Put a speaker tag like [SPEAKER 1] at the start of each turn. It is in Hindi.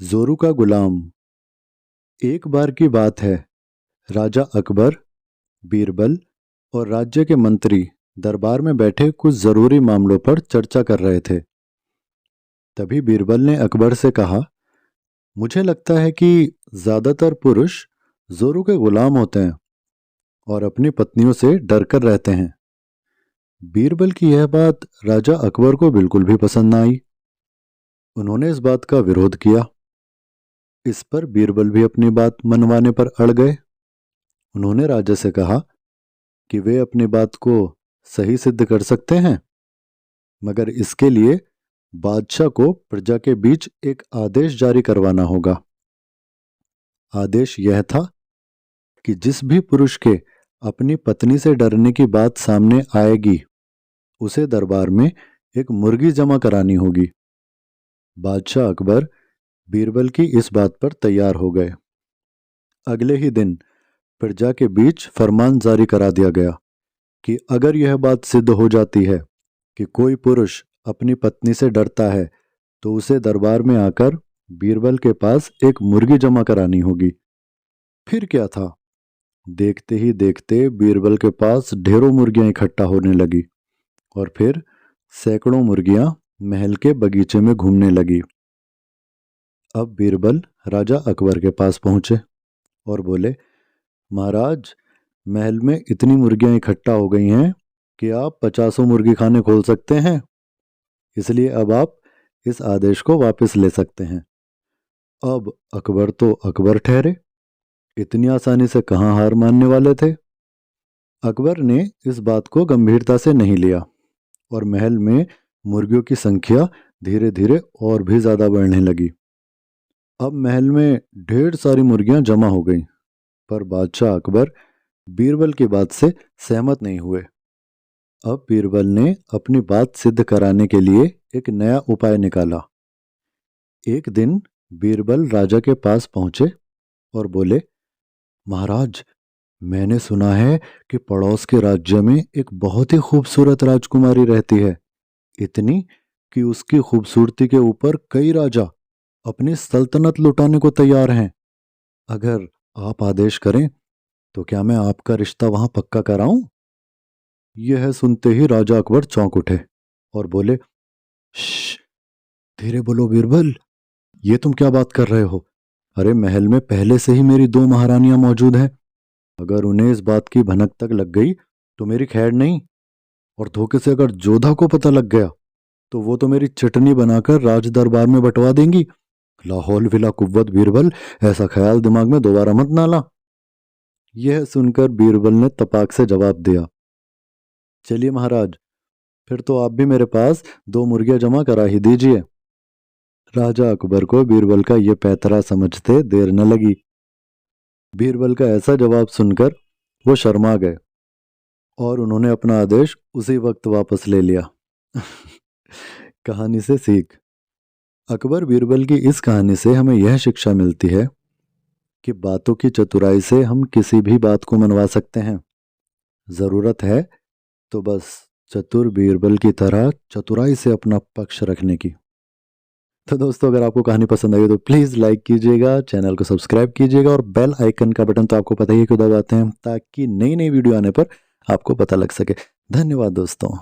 [SPEAKER 1] जोरू का गुलाम। एक बार की बात है, राजा अकबर, बीरबल और राज्य के मंत्री दरबार में बैठे कुछ जरूरी मामलों पर चर्चा कर रहे थे। तभी बीरबल ने अकबर से कहा, मुझे लगता है कि ज्यादातर पुरुष जोरू के गुलाम होते हैं और अपनी पत्नियों से डरकर रहते हैं। बीरबल की यह बात राजा अकबर को बिल्कुल भी पसंद न आई। उन्होंने इस बात का विरोध किया। इस पर बीरबल भी अपनी बात मनवाने पर अड़ गए। उन्होंने राजा से कहा कि वे अपनी बात को सही सिद्ध कर सकते हैं, मगर इसके लिए बादशाह को प्रजा के बीच एक आदेश जारी करवाना होगा। आदेश यह था कि जिस भी पुरुष के अपनी पत्नी से डरने की बात सामने आएगी, उसे दरबार में एक मुर्गी जमा करानी होगी। बादशाह अकबर बीरबल की इस बात पर तैयार हो गए। अगले ही दिन प्रजा के बीच फरमान जारी करा दिया गया कि अगर यह बात सिद्ध हो जाती है कि कोई पुरुष अपनी पत्नी से डरता है, तो उसे दरबार में आकर बीरबल के पास एक मुर्गी जमा करानी होगी। फिर क्या था, देखते ही देखते बीरबल के पास ढेरों मुर्गियां इकट्ठा होने लगी और फिर सैकड़ों मुर्गियां महल के बगीचे में घूमने लगी। अब बीरबल राजा अकबर के पास पहुंचे और बोले, महाराज, महल में इतनी मुर्गियां इकट्ठा हो गई हैं कि आप 50 मुर्गी खाने खोल सकते हैं, इसलिए अब आप इस आदेश को वापस ले सकते हैं। अब अकबर तो अकबर ठहरे, इतनी आसानी से कहाँ हार मानने वाले थे। अकबर ने इस बात को गंभीरता से नहीं लिया और महल में मुर्गियों की संख्या धीरे धीरे और भी ज्यादा बढ़ने लगी। अब महल में ढेर सारी मुर्गियां जमा हो गईं, पर बादशाह अकबर बीरबल की बात से सहमत नहीं हुए। अब बीरबल ने अपनी बात सिद्ध कराने के लिए एक नया उपाय निकाला। एक दिन बीरबल राजा के पास पहुंचे और बोले, महाराज, मैंने सुना है कि पड़ोस के राज्य में एक बहुत ही खूबसूरत राजकुमारी रहती है, इतनी कि उसकी खूबसूरती के ऊपर कई राजा अपनी सल्तनत लुटाने को तैयार हैं। अगर आप आदेश करें तो क्या मैं आपका रिश्ता वहां पक्का कराऊं? यह सुनते ही राजा अकबर चौंक उठे और बोले, श्श, धीरे बोलो बीरबल, ये तुम क्या बात कर रहे हो? अरे, महल में पहले से ही मेरी 2 महारानियां मौजूद हैं। अगर उन्हें इस बात की भनक तक लग गई तो मेरी खैर नहीं, और धोखे से अगर जोधा को पता लग गया तो वो तो मेरी चटनी बनाकर राज दरबार में बंटवा देंगी। लाहौल विला कुव्वत बीरबल, ऐसा ख्याल दिमाग में दोबारा मत डाला। यह सुनकर बीरबल ने तपाक से जवाब दिया, चलिए महाराज, फिर तो आप भी मेरे पास 2 मुर्गियां जमा करा ही दीजिए। राजा अकबर को बीरबल का यह पैतरा समझते देर न लगी। बीरबल का ऐसा जवाब सुनकर वो शर्मा गए और उन्होंने अपना आदेश उसी वक्त वापस ले लिया। कहानी से सीख। अकबर बीरबल की इस कहानी से हमें यह शिक्षा मिलती है कि बातों की चतुराई से हम किसी भी बात को मनवा सकते हैं। जरूरत है तो बस चतुर बीरबल की तरह चतुराई से अपना पक्ष रखने की। तो दोस्तों, अगर आपको कहानी पसंद आई तो प्लीज़ लाइक कीजिएगा, चैनल को सब्सक्राइब कीजिएगा और बेल आइकन का बटन तो आपको पता ही है क्यों दबाते हैं, ताकि नई नई वीडियो आने पर आपको पता लग सके। धन्यवाद दोस्तों।